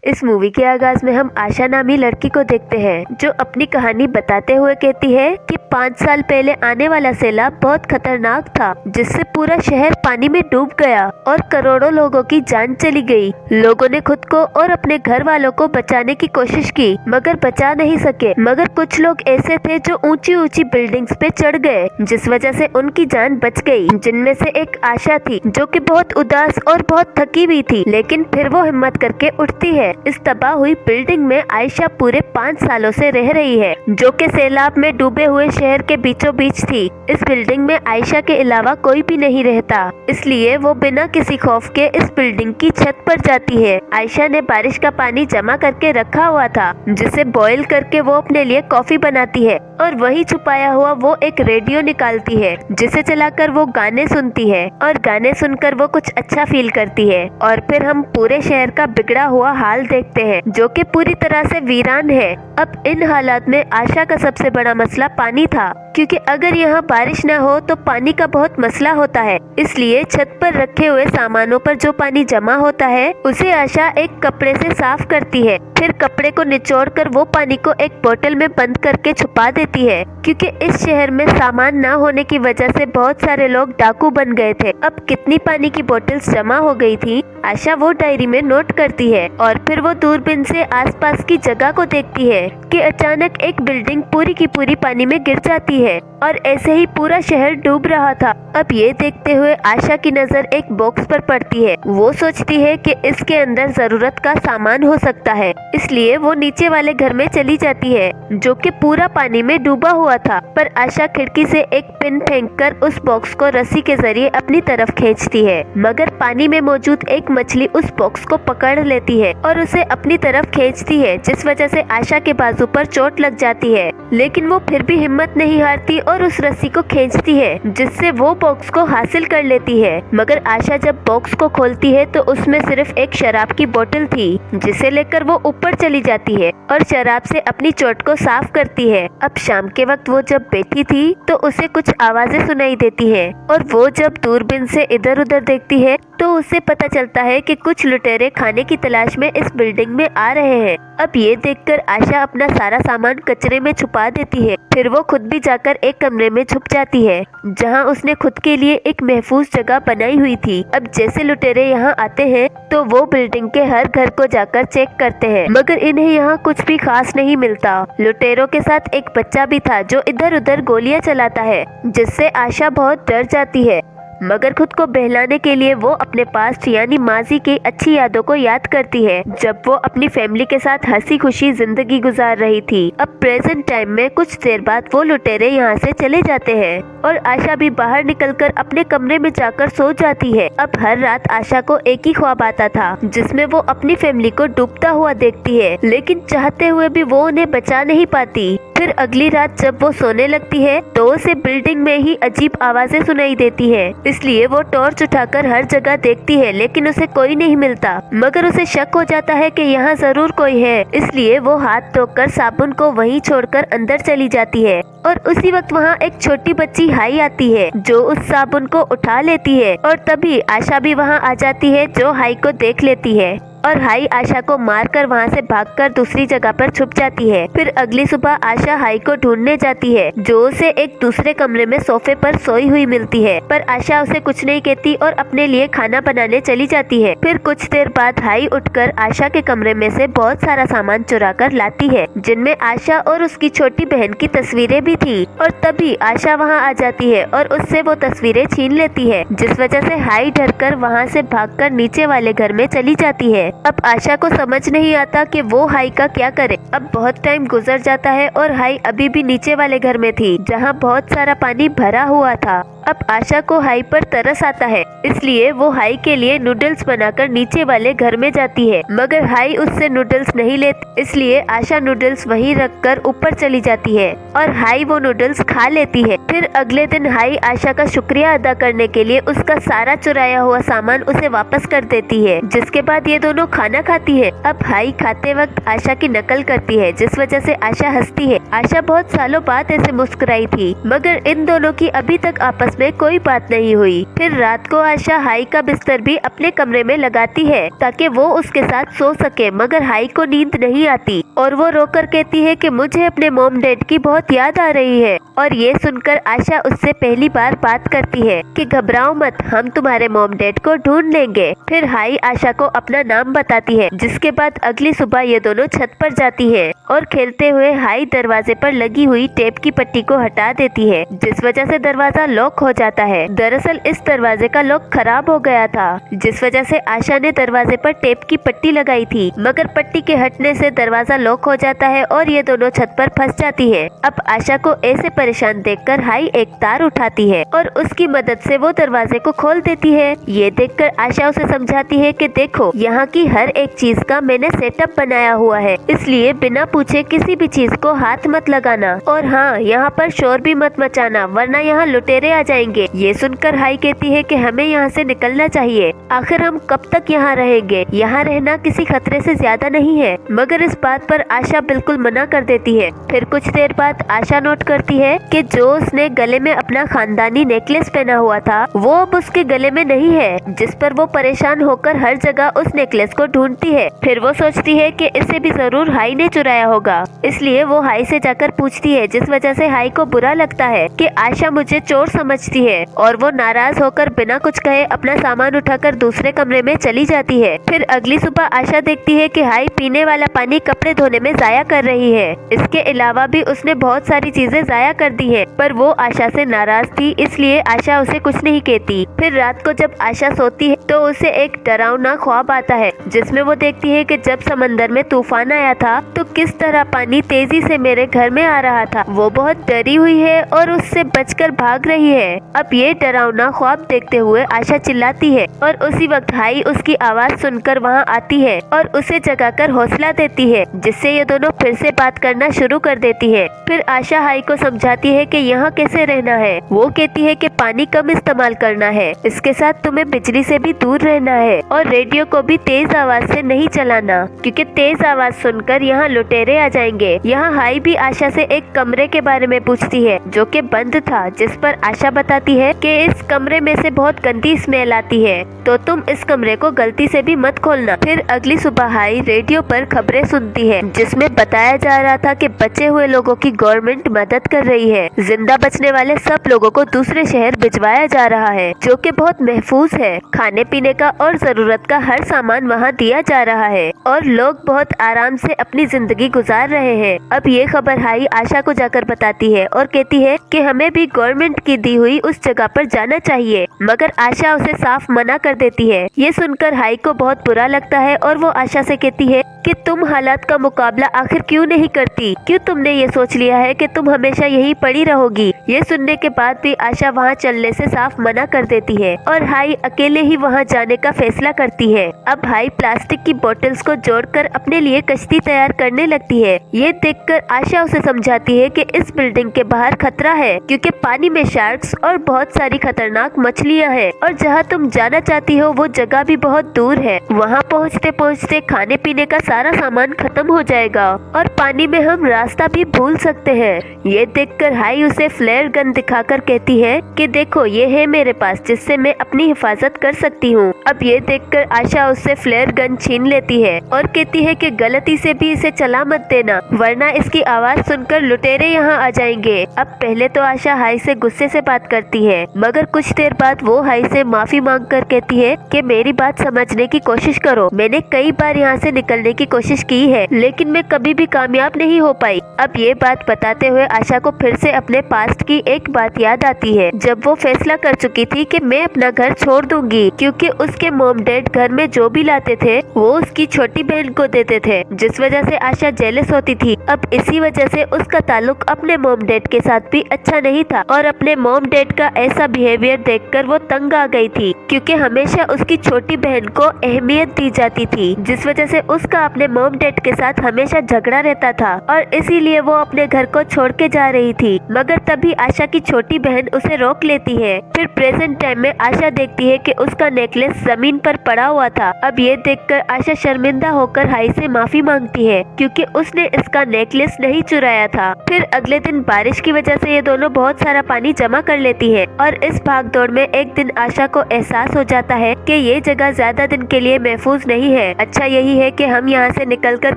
इस मूवी के आगाज में हम आशा नामी लड़की को देखते हैं जो अपनी कहानी बताते हुए कहती है कि 5 साल पहले आने वाला सैलाब बहुत खतरनाक था, जिससे पूरा शहर पानी में डूब गया और करोड़ों लोगों की जान चली गई। लोगों ने खुद को और अपने घर वालों को बचाने की कोशिश की मगर बचा नहीं सके। मगर कुछ लोग ऐसे थे जो ऊंची ऊंची बिल्डिंग्स पे चढ़ गए, जिस वजह से उनकी जान बच गई। जिनमें से एक आशा थी जो कि बहुत उदास और बहुत थकी हुई थी, लेकिन फिर वो हिम्मत करके उठती है। इस तबाह हुई बिल्डिंग में आयशा पूरे 5 सालों से रह रही है, जो कि सैलाब में डूबे हुए शहर के बीचों बीच थी। इस बिल्डिंग में आयशा के अलावा कोई भी नहीं रहता, इसलिए वो बिना किसी खौफ के इस बिल्डिंग की छत पर जाती है। आयशा ने बारिश का पानी जमा करके रखा हुआ था, जिसे बॉईल करके वो अपने लिए कॉफी बनाती है और वही छुपाया हुआ वो एक रेडियो निकालती है, जिसे चलाकर वो गाने सुनती है और गाने सुनकर वो कुछ अच्छा फील करती है। और फिर हम पूरे शहर का बिगड़ा हुआ हाल देखते हैं, जो कि पूरी तरह से वीरान है। अब इन हालात में आशा का सबसे बड़ा मसला पानी था, क्योंकि अगर यहाँ बारिश न हो तो पानी का बहुत मसला होता है। इसलिए छत पर रखे हुए सामानों पर जो पानी जमा होता है उसे आशा एक कपड़े से साफ करती है। फिर कपड़े को निचोड़कर वो पानी को एक बोतल में बंद करके छुपा देती है, क्योंकि इस शहर में सामान न होने की वजह से बहुत सारे लोग डाकू बन गए थे। अब कितनी पानी की बोतल्स जमा हो गई थी, आशा वो डायरी में नोट करती है। और फिर वो दूरबीन से आसपास की जगह को देखती है कि अचानक एक बिल्डिंग पूरी की पूरी पानी में गिर जाती है और ऐसे ही पूरा शहर डूब रहा था। अब ये देखते हुए आशा की नजर एक बॉक्स पर पड़ती है। वो सोचती है कि इसके अंदर जरूरत का सामान हो सकता है, इसलिए वो नीचे वाले घर में चली जाती है, जो कि पूरा पानी में डूबा हुआ था। पर आशा खिड़की से एक पिन फेंककर उस बॉक्स को रस्सी के जरिए अपनी तरफ खींचती है, मगर पानी में मौजूद एक मछली उस बॉक्स को पकड़ लेती है और उसे अपनी तरफ खींचती है, जिस वजह से आशा के बाजू पर चोट लग जाती है। लेकिन वो फिर भी हिम्मत नहीं हारती और उस रस्सी को खींचती है, जिससे वो बॉक्स को हासिल कर लेती है। मगर आशा जब बॉक्स को खोलती है तो उसमें सिर्फ एक शराब की बोतल थी, जिसे लेकर वो ऊपर चली जाती है और शराब से अपनी चोट को साफ करती है। अब शाम के वक्त वो जब बैठी थी तो उसे कुछ आवाजें सुनाई देती है और वो जब दूरबीन से इधर उधर देखती है तो उसे पता चलता है कि कुछ लुटेरे खाने की तलाश में इस बिल्डिंग में आ रहे हैं। अब ये देखकर आशा अपना सारा सामान कचरे में छुपा देती है। फिर वो खुद भी जाकर एक कमरे में छुप जाती है, जहाँ उसने खुद के लिए एक महफूज जगह बनाई हुई थी। अब जैसे लुटेरे यहाँ आते हैं तो वो बिल्डिंग के हर घर को जाकर चेक करते हैं, मगर इन्हें यहाँ कुछ भी खास नहीं मिलता। लुटेरों के साथ एक बच्चा भी था जो इधर उधर गोलियां चलाता है, जिससे आशा बहुत डर जाती है। मगर खुद को बहलाने के लिए वो अपने पास यानी माजी की अच्छी यादों को याद करती है, जब वो अपनी फैमिली के साथ हंसी खुशी जिंदगी गुजार रही थी। अब प्रेजेंट टाइम में कुछ देर बाद वो लुटेरे यहाँ से चले जाते हैं और आशा भी बाहर निकलकर अपने कमरे में जाकर सो जाती है। अब हर रात आशा को एक ही ख्वाब आता था, जिसमें वो अपनी फैमिली को डूबता हुआ देखती है, लेकिन चाहते हुए भी वो उन्हें बचा नहीं पाती। फिर अगली रात जब वो सोने लगती है तो उसे बिल्डिंग में ही अजीब आवाजें सुनाई देती है, इसलिए वो टॉर्च उठाकर हर जगह देखती है, लेकिन उसे कोई नहीं मिलता। मगर उसे शक हो जाता है कि यहाँ जरूर कोई है, इसलिए वो हाथ धोकर साबुन को वहीं छोड़कर अंदर चली जाती है। और उसी वक्त वहाँ एक छोटी बच्ची हाई आती है, जो उस साबुन को उठा लेती है और तभी आशा भी वहाँ आ जाती है, जो हाई को देख लेती है और हाई आशा को मारकर वहाँ से भागकर दूसरी जगह पर छुप जाती है। फिर अगली सुबह आशा हाई को ढूंढने जाती है, जो उसे एक दूसरे कमरे में सोफे पर सोई हुई मिलती है, पर आशा उसे कुछ नहीं कहती और अपने लिए खाना बनाने चली जाती है। फिर कुछ देर बाद हाई उठकर आशा के कमरे में से बहुत सारा सामान चुरा कर लाती है, जिनमें आशा और उसकी छोटी बहन की तस्वीरें भी थी। और तभी आशा वहाँ आ जाती है और उससे वो तस्वीरें छीन लेती है, जिस वजह से हाई डरकर वहाँ से भागकर नीचे वाले घर में चली जाती है। अब आशा को समझ नहीं आता कि वो हाई का क्या करे। अब बहुत टाइम गुजर जाता है और हाई अभी भी नीचे वाले घर में थी, जहाँ बहुत सारा पानी भरा हुआ था। अब आशा को हाई पर तरस आता है, इसलिए वो हाई के लिए नूडल्स बनाकर नीचे वाले घर में जाती है, मगर हाई उससे नूडल्स नहीं लेती, इसलिए आशा नूडल्स वहीं रखकर ऊपर चली जाती है और हाई वो नूडल्स खा लेती है। फिर अगले दिन हाई आशा का शुक्रिया अदा करने के लिए उसका सारा चुराया हुआ सामान उसे वापस कर देती है, जिसके बाद ये दोनों खाना खाती है। अब हाई खाते वक्त आशा की नकल करती है, जिस वजह से आशा हंसती है। आशा बहुत सालों बाद ऐसे मुस्कुराई थी, मगर इन दोनों की अभी तक आपस आपस में कोई बात नहीं हुई। फिर रात को आशा हाई का बिस्तर भी अपने कमरे में लगाती है ताकि वो उसके साथ सो सके, मगर हाई को नींद नहीं आती और वो रोकर कहती है कि मुझे अपने मॉम डैड की बहुत याद आ रही है। और ये सुनकर आशा उससे पहली बार बात करती है कि घबराओ मत, हम तुम्हारे मॉम डैड को ढूंढ लेंगे। फिर हाई आशा को अपना नाम बताती है, जिसके बाद अगली सुबह ये दोनों छत पर जाती है और खेलते हुए हाई दरवाजे पर लगी हुई टेप की पट्टी को हटा देती है, जिस वजह से दरवाजा लॉक हो जाता है। दरअसल इस दरवाजे का लॉक खराब हो गया था, जिस वजह से आशा ने दरवाजे पर टेप की पट्टी लगाई थी, मगर पट्टी के हटने से दरवाजा लॉक हो जाता है और ये दोनों छत पर फंस जाती है। अब आशा को ऐसे परेशान देखकर हाई एक तार उठाती है और उसकी मदद से वो दरवाजे को खोल देती है। ये देखकर आशा उसे समझाती है कि देखो, यहाँ की हर एक चीज का मैंने सेटअप बनाया हुआ है, इसलिए बिना पूछे किसी भी चीज को हाथ मत लगाना, और हाँ, यहाँ पर शोर भी मत मचाना वरना यहाँ लुटेरे आ जाएंगे। ये सुनकर हाई कहती है कि हमें यहाँ से निकलना चाहिए, आखिर हम कब तक यहाँ रहेंगे, यहाँ रहना किसी खतरे से ज्यादा नहीं है। मगर इस बात पर आशा बिल्कुल मना कर देती है। फिर कुछ देर बाद आशा नोट करती है कि जो उसने गले में अपना खानदानी नेकलेस पहना हुआ था वो अब उसके गले में नहीं है, जिस पर वो परेशान होकर हर जगह उस नेकलेस को ढूंढती है। फिर वो सोचती है कि इसे भी जरूर हाई ने चुराया होगा, इसलिए वो हाई से जाकर पूछती है, जिस वजह से हाई को बुरा लगता है कि आशा मुझे चोर समझती है और वो नाराज होकर बिना कुछ कहे अपना सामान उठाकर दूसरे कमरे में चली जाती है। फिर अगली सुबह आशा देखती है कि हाई पीने वाला पानी कपड़े धोने में जाया कर रही है। इसके अलावा भी उसने बहुत सारी चीजें जाया कर दी है, पर वो आशा से नाराज थी, इसलिए आशा उसे कुछ नहीं कहती। फिर रात को जब आशा सोती है तो उसे एक डरावना ख्वाब आता है, जिसमें वो देखती है कि जब समंदर में तूफान आया था तो किस तरह पानी तेजी से मेरे घर में आ रहा था। वो बहुत डरी हुई है और उससे बचकर भाग रही है। अब ये डरावना ख्वाब देखते हुए आशा चिल्लाती है और उसी वक्त हाई उसकी आवाज सुनकर वहाँ आती है और उसे जगाकर हौसला देती है, जिससे ये दोनों फिर से बात करना शुरू कर देती है। फिर आशा हाई को समझाती है कि यहाँ कैसे रहना है। वो कहती है कि पानी कम इस्तेमाल करना है, इसके साथ तुम्हें बिजली से भी दूर रहना है और रेडियो को भी तेज आवाज से नहीं चलाना, क्योंकि तेज आवाज सुनकर यहाँ लुटेरे आ जाएंगे। यहाँ हाई भी आशा से एक कमरे के बारे में पूछती है जो कि बंद था, जिस पर आशा बताती है कि इस कमरे में से बहुत गंदी स्मेल आती है, तो तुम इस कमरे को गलती से भी मत खोलना। फिर अगली सुबह हाई रेडियो पर खबरें सुनती है, जिसमें बताया जा रहा था कि बचे हुए लोगों की गवर्नमेंट मदद कर रही है। जिंदा बचने वाले सब लोगों को दूसरे शहर भिजवाया जा रहा है, जो कि बहुत महफूज है। खाने पीने का और जरूरत का हर सामान वहाँ दिया जा रहा है और लोग बहुत आराम से अपनी जिंदगी गुजार रहे हैं। अब ये खबर हाई आशा को जाकर बताती है और कहती है कि हमें भी गवर्नमेंट की दी हुई उस जगह पर जाना चाहिए, मगर आशा उसे साफ मना कर देती है। ये सुनकर हाई को बहुत बुरा लगता है और वो आशा से कहती है कि तुम हालात का मुकाबला आखिर क्यों नहीं करती, क्यों तुमने ये सोच लिया है कि तुम हमेशा यही पड़ी रहोगी। ये सुनने के बाद भी आशा वहाँ चलने से साफ मना कर देती है और हाई अकेले ही वहाँ जाने का फैसला करती है। अब हाई प्लास्टिक की बोतल्स को जोड़कर अपने लिए कश्ती तैयार करने लगती है। ये देखकर आशा उसे समझाती है कि इस बिल्डिंग के बाहर खतरा है, क्योंकि पानी में शार्क्स और बहुत सारी खतरनाक मछलियाँ हैं और जहाँ तुम जाना चाहती हो वो जगह भी बहुत दूर है। वहाँ पहुँचते पहुँचते खाने पीने का सारा सामान खत्म हो जाएगा और पानी में हम रास्ता भी भूल सकते हैं। ये देखकर हाई उसे फ्लेयर गन दिखाकर कहती है कि देखो, ये है मेरे पास, जिससे मैं अपनी हिफाजत कर सकती हूँ। अब ये देखकर आशा उससे फ्लेयर गन छीन लेती है और कहती है कि गलती से भी इसे चला मत देना, वरना इसकी आवाज सुनकर लुटेरे यहाँ आ जाएंगे। अब पहले तो आशा हाई से गुस्से से बात करती है, मगर कुछ देर बाद वो हाई से माफी मांग कर कहती है कि मेरी बात समझने की कोशिश करो, मैंने कई बार यहाँ से निकलने की कोशिश की है, लेकिन मैं कभी भी कामयाब नहीं हो पाई। अब ये बात बताते हुए आशा को फिर से अपने पास्ट की एक बात याद आती है, जब वो फैसला कर चुकी थी कि मैं अपना घर छोड़ दूंगी, क्योंकि उसके मॉम डैड घर में जो भी लाते थे वो उसकी छोटी बहन को देते थे, जिस वजह से आशा जेलस होती थी। अब इसी वजह से उसका ताल्लुक अपने मॉम डैड के साथ भी अच्छा नहीं था और अपने मॉम डैड का ऐसा बिहेवियर देखकर वो तंग आ गई थी, क्योंकि हमेशा उसकी छोटी बहन को अहमियत दी जाती थी, जिस वजह से उसका अपने मॉम डैड के साथ हमेशा झगड़ा रहता था और इसीलिए वो अपने घर को छोड़ के जा रही थी। मगर तभी आशा की छोटी बहन उसे रोक लेती है। फिर प्रेजेंट टाइम में आशा देखती है कि उसका नेकलेस जमीन पर पड़ा हुआ था। अब ये देखकर आशा शर्मिंदा होकर हाई से माफी मांगती है, क्योंकि उसने इसका नेकलेस नहीं चुराया था। फिर अगले दिन बारिश की वजह से ये दोनों बहुत सारा पानी जमा कर लेती है। और इस भागदौड़ में एक दिन आशा को एहसास हो जाता है कि ये जगह ज्यादा दिन के लिए महफूज नहीं है। अच्छा यही है कि हम यहाँ से निकलकर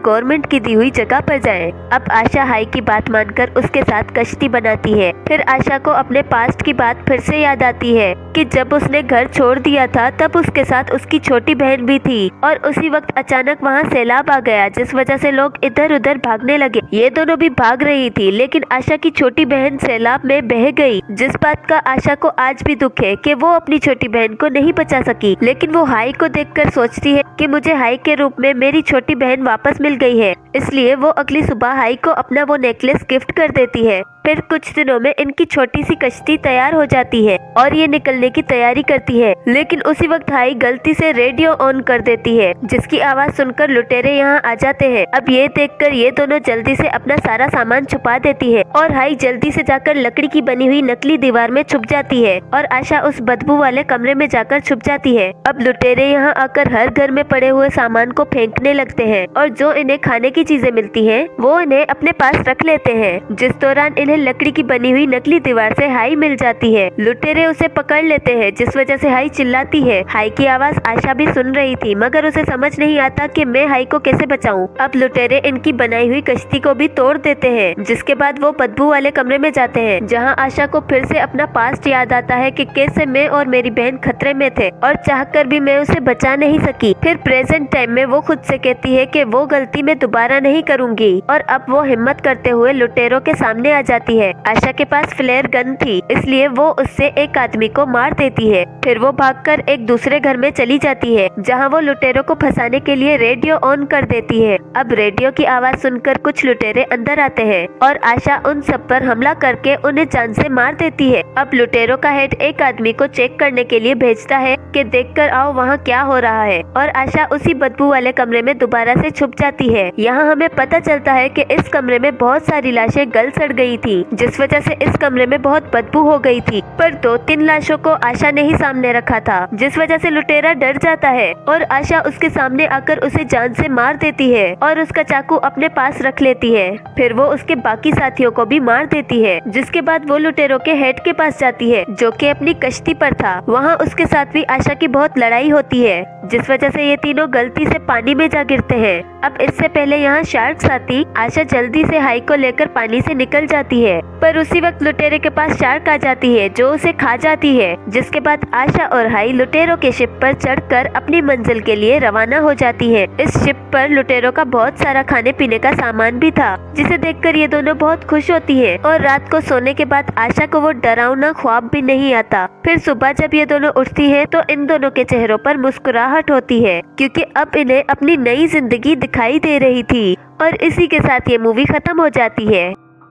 गवर्नमेंट की दी हुई जगह पर जाएं। अब आशा हाई की बात मानकर उसके साथ कश्ती बनाती है। फिर आशा को अपने पास्ट की बात फिर से याद आती है कि जब उसने घर छोड़ दिया था तब उसके साथ उसकी छोटी बहन भी थी और उसी वक्त अचानक वहाँ सैलाब आ गया, जिस वजह से लोग इधर उधर भागने लगे। ये दोनों भी भाग रही थी, लेकिन आशा की छोटी बहन सैलाब में बह गई, जिस बात का आशा को आज भी दुख है कि वो अपनी छोटी बहन को नहीं बचा सकी। लेकिन वो हाई को देखकर सोचती है कि मुझे हाई के रूप में मेरी छोटी बहन वापस मिल गई है, इसलिए वो अगली सुबह हाई को अपना वो नेकलेस गिफ्ट कर देती है। फिर कुछ दिनों में इनकी छोटी सी कश्ती तैयार हो जाती है और ये निकलने की तैयारी करती है, लेकिन उसी वक्त हाई गलती से रेडियो ऑन कर देती है, जिसकी आवाज सुनकर लुटेरे यहाँ आ जाते हैं। अब ये देखकर ये दोनों जल्दी से अपना सारा सामान छुपा देती है और हाई जल्दी से जाकर लकड़ी की बनी हुई नकली दीवार में छुप जाती है और आशा उस बदबू वाले कमरे में जाकर छुप जाती है। अब लुटेरे यहाँ आकर हर घर में पड़े हुए सामान को फेंकने लगते हैं और जो इन्हें खाने की चीजें मिलती हैं वो इन्हें अपने पास रख लेते हैं। जिस दौरान इन्हें लकड़ी की बनी हुई नकली दीवार से हाई मिल जाती है। लुटेरे उसे पकड़ लेते हैं, जिस वजह से हाई चिल्लाती है। हाई की आवाज आशा भी सुन रही थी, मगर उसे समझ नहीं आता कि मैं हाई को कैसे बचाऊं। अब लुटेरे इनकी बनाई हुई कश्ती को भी तोड़ देते हैं, जिसके बाद वो बदबू वाले कमरे में जाते हैं, जहां आशा को फिर से अपना पास्ट याद आता है कि कैसे मैं और मेरी बहन खतरे में थे और चाहकर भी मैं उसे बचा नहीं सकी। फिर प्रेजेंट टाइम में वो खुद से कहती है कि वो गलती मैं दोबारा नहीं करूंगी और अब वो हिम्मत करते हुए लुटेरों के सामने आ जाती है। आशा के पास फ्लेयर गन थी, इसलिए वो उससे एक आदमी को मार देती है। फिर वो भागकर एक दूसरे घर में चली जाती है, जहां वो लुटेरों को फंसाने के लिए रेडियो ऑन कर देती है। अब रेडियो की आवाज सुनकर कुछ लुटेरे अंदर आते हैं और आशा उन सब पर हमला करके उन्हें जान से मार देती है। अब लुटेरों का हेड एक आदमी को चेक करने के लिए भेजता है कि देखकर आओ वहाँ क्या हो रहा है, और आशा उसी बदबू वाले कमरे में दोबारा से छुप जाती है। यहाँ हमें पता चलता है कि इस कमरे में बहुत सारी लाशें गल सड़ गई थी, जिस वजह से इस कमरे में बहुत बदबू हो गई थी। पर 2-3 लाशों को आशा ने ही सामने रखा था, जिस वजह से लुटेरा डर जाता है और आशा उसके सामने आकर उसे जान से मार देती है और उसका चाकू अपने पास रख लेती है। फिर वो उसके बाकी साथियों को भी मार देती है, जिसके बाद वो लुटेरों के हेड के पास जाती है, जो कि अपनी कश्ती पर था। वहाँ उसके साथ भी आशा की बहुत लड़ाई होती है, जिस वजह से ये तीनों गलती से पानी में जा गिरते हैं। अब इससे पहले यहाँ शार्क्स आती, आशा जल्दी से हाई को लेकर पानी से निकल जाती है, पर उसी वक्त लुटेरे के पास शार्क आ जाती है जो उसे खा जाती है, जिसके बाद आशा और हाई लुटेरों के शिप पर चढ़कर अपनी मंजिल के लिए रवाना हो जाती है। इस शिप पर लुटेरों का बहुत सारा खाने पीने का सामान भी था, जिसे देखकर ये दोनों बहुत खुश होती है और रात को सोने के बाद आशा को वो डरावना ख्वाब भी नहीं आता। फिर सुबह जब ये दोनों उठती है तो इन दोनों के चेहरों पर मुस्कुराहट होती है, क्योंकि अब इन्हें अपनी नई जिंदगी दिखाई दे रही थी। और इसी के साथ ये मूवी खत्म हो जाती है।